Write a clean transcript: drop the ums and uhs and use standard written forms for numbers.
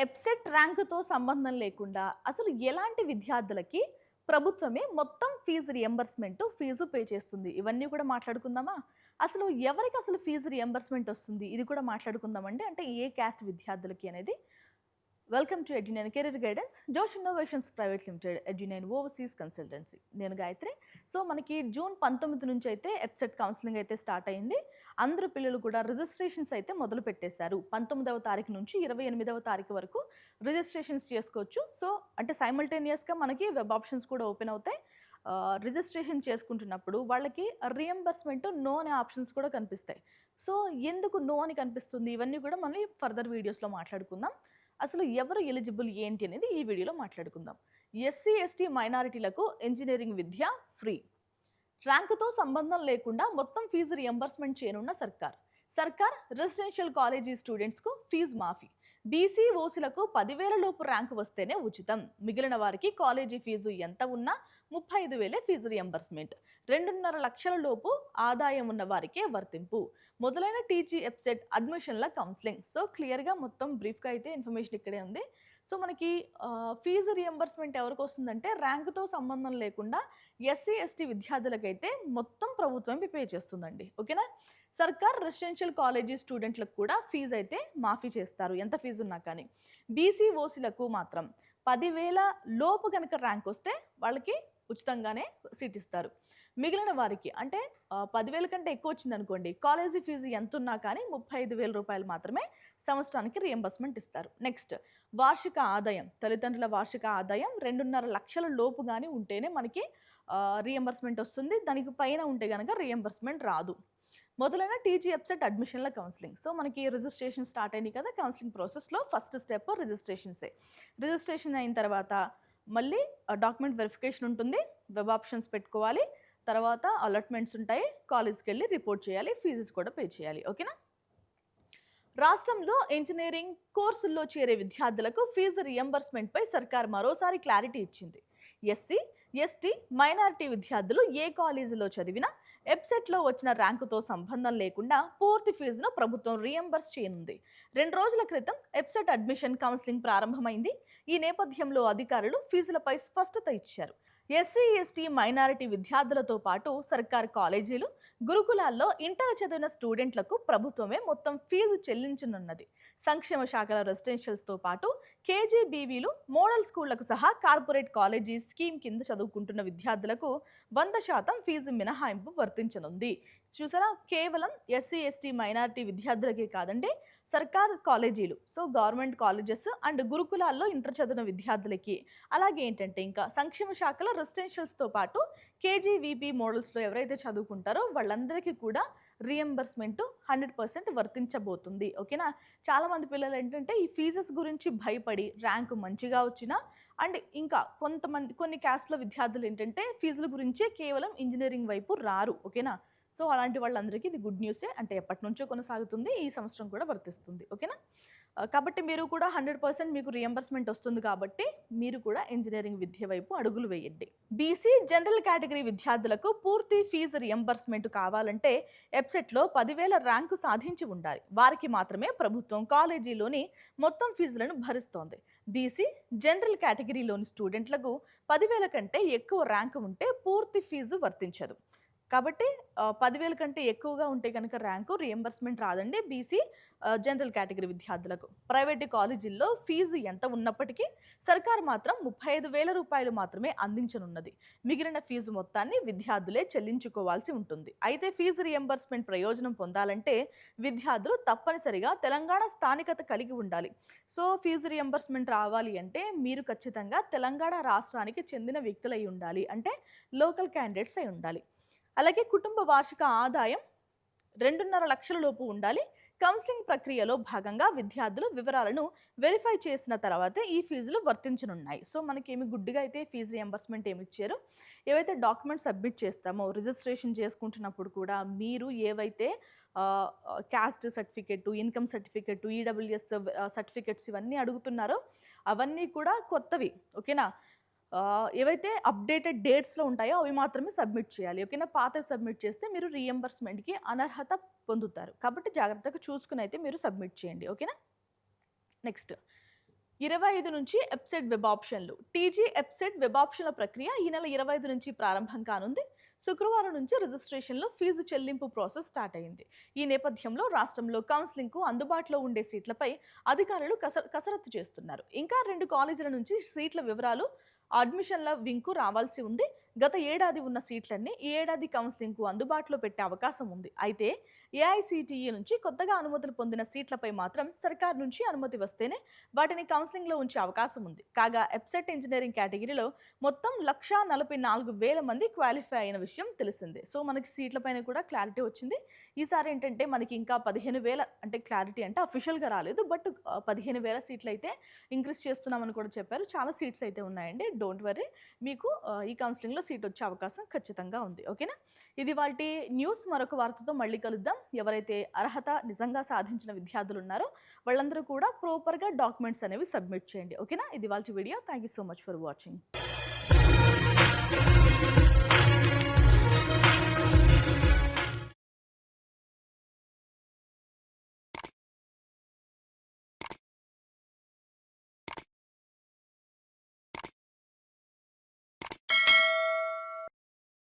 ఎబ్సెట్ ర్యాంకుతో సంబంధం లేకుండా అసలు ఎలాంటి విద్యార్థులకి ప్రభుత్వమే మొత్తం ఫీజు రియంబర్స్మెంట్ ఫీజు పే చేస్తుంది? ఇవన్నీ కూడా మాట్లాడుకుందామా? అసలు ఎవరికి అసలు ఫీజు రియంబర్స్మెంట్ వస్తుంది? ఇది కూడా మాట్లాడుకుందామండి. అంటే ఏ క్యాస్ట్ విద్యార్థులకి అనేది. Welcome to Edunine career guidance, Josh innovations private limited, Edunine overseas consultancy. నేను గాయత్రి. సో మనకి జూన్ 19 నుంచి అయితే ఎబ్సెట్ కౌన్సిలింగ్ అయితే స్టార్ట్ అయింది. అందరు పిల్లలు కూడా రిజిస్ట్రేషన్స్ అయితే మొదలు పెట్టేశారు. 19వ తారీఖు నుంచి 28వ తారీఖు వరకు రిజిస్ట్రేషన్స్ చేసుకోవచ్చు. సో అంటే సైమల్టేనియస్గా మనకి వెబ్ ఆప్షన్స్ కూడా ఓపెన్ అవుతాయి. రిజిస్ట్రేషన్ చేసుకుంటున్నప్పుడు వాళ్ళకి రియంబర్స్మెంట్ నో అనే ఆప్షన్స్ కూడా కనిపిస్తాయి. సో ఎందుకు నో అని కనిపిస్తుంది, ఇవన్నీ కూడా మనం ఫర్దర్ వీడియోస్లో మాట్లాడుకుందాం. అసలు ఎవరు ఎలిజిబుల్ ఏంటి అనేది ఈ వీడియోలో మాట్లాడుకుందాం. ఎస్సీ ఎస్టీ మైనారిటీలకు ఇంజనీరింగ్ విద్య ఫ్రీ. ర్యాంకుతో సంబంధం లేకుండా మొత్తం ఫీజు రియంబర్స్మెంట్ చేయనున్న సర్కార్ రెసిడెన్షియల్ కాలేజీ స్టూడెంట్స్కు ఫీజు మాఫీ. బీసీ ఓసీలకు 10,000 లోపు ర్యాంకు వస్తేనే ఉచితం. మిగిలిన వారికి కాలేజీ ఫీజు ఎంత ఉన్నా 35,000 ఫీజు రియంబర్స్మెంట్. 2.5 లక్షల లోపు ఆదాయం ఉన్న వారికే వర్తింపు. మొదలైన టీజీ ఎబ్సెట్ అడ్మిషన్ల కౌన్సిలింగ్. సో క్లియర్గా మొత్తం బ్రీఫ్గా అయితే ఇన్ఫర్మేషన్ ఇక్కడే ఉంది. సో మనకి ఫీజు రియంబర్స్మెంట్ ఎవరికి వస్తుందంటే ర్యాంకుతో సంబంధం లేకుండా ఎస్సీ ఎస్టీ విద్యార్థులకైతే మొత్తం ప్రభుత్వం పే చేస్తుందండి. ఓకేనా? సర్కార్ రెసిడెన్షియల్ కాలేజీ స్టూడెంట్లకు కూడా ఫీజు అయితే మాఫీ చేస్తారు, ఎంత ఫీజు ఉన్నా కానీ. బీసీ ఓసీలకు మాత్రం 10,000 లోపు కనుక ర్యాంక్ వస్తే వాళ్ళకి ఉచితంగానే సీట్ ఇస్తారు. మిగిలిన వారికి అంటే 10,000 కంటే ఎక్కువ వచ్చింది అనుకోండి, కాలేజీ ఫీజు ఎంత ఉన్నా కానీ 35,000 రూపాయలు మాత్రమే సంవత్సరానికి రియంబర్స్మెంట్ ఇస్తారు. నెక్స్ట్, వార్షిక ఆదాయం, తల్లిదండ్రుల వార్షిక ఆదాయం 2.5 లక్షల లోపు కానీ ఉంటేనే మనకి రియంబర్స్మెంట్ వస్తుంది. దానికి పైన ఉంటే కనుక రియంబర్స్మెంట్ రాదు. మొదలైన టీజీ ఎబ్సెట్ అడ్మిషన్ల కౌన్సిలింగ్. సో మనకి రిజిస్ట్రేషన్ స్టార్ట్ అయింది కదా. కౌన్సిలింగ్ ప్రాసెస్లో ఫస్ట్ స్టెప్ రిజిస్ట్రేషన్సే. రిజిస్ట్రేషన్ అయిన తర్వాత మళ్ళీ డాక్యుమెంట్ వెరిఫికేషన్ ఉంటుంది, వెబ్ ఆప్షన్స్ పెట్టుకోవాలి, తర్వాత అలాట్మెంట్స్ ఉంటాయి, కాలేజ్కి వెళ్ళి రిపోర్ట్ చేయాలి, ఫీజెస్ కూడా పే చేయాలి. ఓకేనా? రాష్ట్రంలో ఇంజనీరింగ్ కోర్సుల్లో చేరే విద్యార్థులకు ఫీజు రియంబర్స్మెంట్పై సర్కార్ మరోసారి క్లారిటీ ఇచ్చింది. ఎస్సీ ఎస్టీ మైనారిటీ విద్యార్థులు ఏ కాలేజీలో చదివినా ఎబ్సెట్లో వచ్చిన ర్యాంకుతో సంబంధం లేకుండా పూర్తి ఫీజును ప్రభుత్వం రియంబర్స్ చేయనుంది. 2 రోజుల క్రితం ఎబ్సెట్ అడ్మిషన్ కౌన్సిలింగ్ ప్రారంభమైంది. ఈ నేపథ్యంలో అధికారులు ఫీజులపై స్పష్టత ఇచ్చారు. ఎస్సీ ఎస్టీ మైనారిటీ విద్యార్థులతో పాటు సర్కార్ కాలేజీలు, గురుకులాల్లో ఇంటర్ చదివిన స్టూడెంట్లకు ప్రభుత్వమే మొత్తం ఫీజు చెల్లించనున్నది. సంక్షేమ శాఖల రెసిడెన్షియల్స్తో పాటు కేజీబీవీలు, మోడల్ స్కూళ్లకు సహా కార్పొరేట్ కాలేజీ స్కీమ్ కింద చదువుకుంటున్న విద్యార్థులకు 100% ఫీజు మినహాయింపు వర్తించనుంది. చూసారా, కేవలం ఎస్సీ ఎస్టీ మైనారిటీ విద్యార్థులకే కాదండి, సర్కార్ కాలేజీలు, సో గవర్నమెంట్ కాలేజెస్ అండ్ గురుకులాల్లో ఇంటర్ చదివిన విద్యార్థులకి, అలాగే ఏంటంటే ఇంకా సంక్షేమ శాఖల రెసిడెన్షియల్స్తో పాటు కేజీవీపీ మోడల్స్లో ఎవరైతే చదువుకుంటారో వాళ్ళందరికీ కూడా రియంబర్స్మెంట్ 100% వర్తించబోతుంది. ఓకేనా? చాలామంది పిల్లలు ఏంటంటే ఈ ఫీజెస్ గురించి భయపడి ర్యాంకు మంచిగా వచ్చినా అండ్ ఇంకా కొన్ని క్యాస్ట్ల విద్యార్థులు ఏంటంటే ఫీజుల గురించే కేవలం ఇంజనీరింగ్ వైపు రారు. ఓకేనా? సో అలాంటి వాళ్ళందరికీ ఇది గుడ్ న్యూసే. అంటే ఎప్పటి నుంచో కొనసాగుతుంది, ఈ సంవత్సరం కూడా వర్తిస్తుంది. ఓకేనా? కాబట్టి మీరు కూడా 100% మీకు రియంబర్స్మెంట్ వస్తుంది కాబట్టి మీరు కూడా ఇంజనీరింగ్ విద్య వైపు అడుగులు వేయండి. బీసీ జనరల్ కేటగిరీ విద్యార్థులకు పూర్తి ఫీజు రియంబర్స్మెంట్ కావాలంటే ఎబ్సెట్లో 10,000 ర్యాంకు సాధించి ఉండాలి. వారికి మాత్రమే ప్రభుత్వం కాలేజీలోని మొత్తం ఫీజులను భరిస్తోంది. బీసీ జనరల్ కేటగిరీలోని స్టూడెంట్లకు 10,000 కంటే ఎక్కువ ర్యాంకు ఉంటే పూర్తి ఫీజు వర్తించదు. కాబట్టి 10,000 కంటే ఎక్కువగా ఉంటే కనుక ర్యాంకు రియంబర్స్మెంట్ రాదండి బీసీ జనరల్ కేటగిరీ విద్యార్థులకు. ప్రైవేటు కాలేజీల్లో ఫీజు ఎంత ఉన్నప్పటికీ సర్కార్ మాత్రం 35,000 రూపాయలు మాత్రమే అందించనున్నది. మిగిలిన ఫీజు మొత్తాన్ని విద్యార్థులే చెల్లించుకోవాల్సి ఉంటుంది. అయితే ఫీజు రియంబర్స్మెంట్ ప్రయోజనం పొందాలంటే విద్యార్థులు తప్పనిసరిగా తెలంగాణ స్థానికత కలిగి ఉండాలి. సో ఫీజు రియంబర్స్మెంట్ రావాలి అంటే మీరు ఖచ్చితంగా తెలంగాణ రాష్ట్రానికి చెందిన వ్యక్తులు అయి ఉండాలి, అంటే లోకల్ క్యాండిడేట్స్ అయి ఉండాలి. అలాగే కుటుంబ వార్షిక ఆదాయం 2.5 లక్షల లోపు ఉండాలి. కౌన్సిలింగ్ ప్రక్రియలో భాగంగా విద్యార్థుల వివరాలను వెరిఫై చేసిన తర్వాతే ఈ ఫీజులు వర్తించనున్నాయి. సో మనకేమి గుడ్డిగా అయితే ఫీజు రియంబర్స్మెంట్ ఏమి ఇచ్చారు, ఏవైతే డాక్యుమెంట్స్ సబ్మిట్ చేస్తామో రిజిస్ట్రేషన్ చేసుకుంటున్నప్పుడు కూడా మీరు ఏవైతే caste certificate, income certificate, EWS certificates ఇవన్నీ అడుగుతున్నారో అవన్నీ కూడా కొత్తవి. ఓకేనా? ఏవైతే అప్డేటెడ్ డేట్స్లో ఉంటాయో అవి మాత్రమే సబ్మిట్ చేయాలి. ఓకేనా? పాతవి సబ్మిట్ చేస్తే మీరు రియంబర్స్మెంట్కి అనర్హత పొందుతారు. కాబట్టి జాగ్రత్తగా చూసుకుని అయితే మీరు సబ్మిట్ చేయండి. ఓకేనా? నెక్స్ట్, 25 నుంచి ఎప్సెట్ వెబ్ ఆప్షన్లు. టీజీ ఎప్సెట్ వెబ్ ఆప్షన్ల ప్రక్రియ ఈ నెల 25 నుంచి ప్రారంభం కానుంది. శుక్రవారం నుంచి రిజిస్ట్రేషన్లో ఫీజు చెల్లింపు ప్రాసెస్ స్టార్ట్ అయింది. ఈ నేపథ్యంలో రాష్ట్రంలో కౌన్సిలింగ్కు అందుబాటులో ఉండే సీట్లపై అధికారులు కసరత్తు చేస్తున్నారు. ఇంకా 2 కాలేజీల నుంచి సీట్ల వివరాలు అడ్మిషన్ల వింగ్కు రావాల్సి ఉంది. గత ఏడాది ఉన్న సీట్లన్నీ ఈ ఏడాది కౌన్సిలింగ్కు అందుబాటులో పెట్టే అవకాశం ఉంది. అయితే ఏఐసిటిఈ నుంచి కొత్తగా అనుమతులు పొందిన సీట్లపై మాత్రం సర్కార్ నుంచి అనుమతి వస్తేనే వాటిని కౌన్సిలింగ్లో ఉంచే అవకాశం ఉంది. కాగా ఎప్సెట్ ఇంజనీరింగ్ కేటగిరీలో మొత్తం 1,44,000 మంది క్వాలిఫై అయిన విషయం తెలిసిందే. సో మనకి సీట్లపైన కూడా క్లారిటీ వచ్చింది. ఈసారి ఏంటంటే మనకి ఇంకా 15,000 అంటే క్లారిటీ అంటే అఫీషియల్గా రాలేదు, బట్ 15,000 సీట్లు అయితే ఇంక్రీజ్ చేస్తున్నామని కూడా చెప్పారు. చాలా సీట్స్ అయితే ఉన్నాయండి. డోంట్ వర్రీ, మీకు ఈ కౌన్సిలింగ్లో సీట్ వచ్చే అవకాశం ఖచ్చితంగా ఉంది. ఓకేనా? ఇది వాటి న్యూస్. మరొక వార్తతో మళ్ళీ కలుద్దాం. ఎవరైతే అర్హత నిజంగా సాధించిన విద్యార్థులు ఉన్నారో వాళ్ళందరూ కూడా ప్రాపర్గా డాక్యుమెంట్స్ అనేవి సబ్మిట్ చేయండి. ఓకేనా? ఇది వాళ్ళ video. Thank you so much for watching.